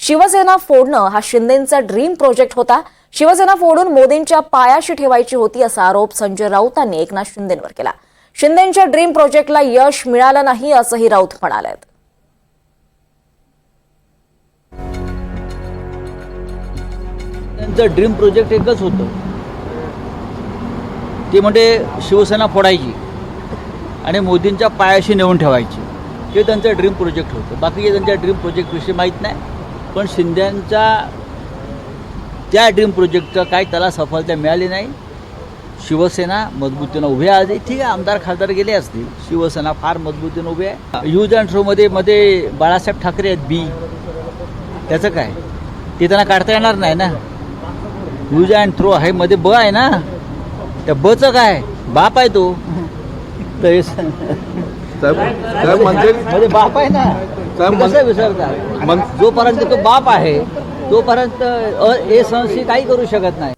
शिवसेना फोडणं हा शिंदेंचा dream project होता. शिवसेना फोडून मोदींच्या पायाशी ठेवायची होती असा आरोप संजय राऊतांनी एकनाथ शिंदेंवर केला. शिंदेंच्या ड्रीम प्रोजेक्टला यश मिळालं नाही असंही राऊत म्हणाले. त्यांचं ड्रीम प्रोजेक्ट एकच होतं, ते म्हणजे शिवसेना फोडायची आणि मोदींच्या पायाशी नेऊन ठेवायची. हे त्यांचं ड्रीम प्रोजेक्ट होतं. बाकी त्यांच्या ड्रीम प्रोजेक्टविषयी माहीत नाही. पण शिंद्यांच्या त्या ड्रीम प्रोजेक्टचं काही त्याला सफलता मिळाली नाही. शिवसेना मजबूतीनं उभी आहे. आज ठीक आहे, आमदार खासदार गेले असतील, शिवसेना फार मजबूतीनं उभी आहे. यूज अँड थ्रोमध्ये बाळासाहेब ठाकरे आहेत, बी, त्याचं काय, ते त्यांना काढता येणार नाही ना. यूज अँड थ्रो आहे, मध्ये ब आहे ना, त्या बचं काय, बाप आहे तो. मध्ये बाप आहे ना, कसं विसरतात. जोपर्यंत तो बाप आहे तोपर्यंत ए संस्थी काही करू शकत नाही.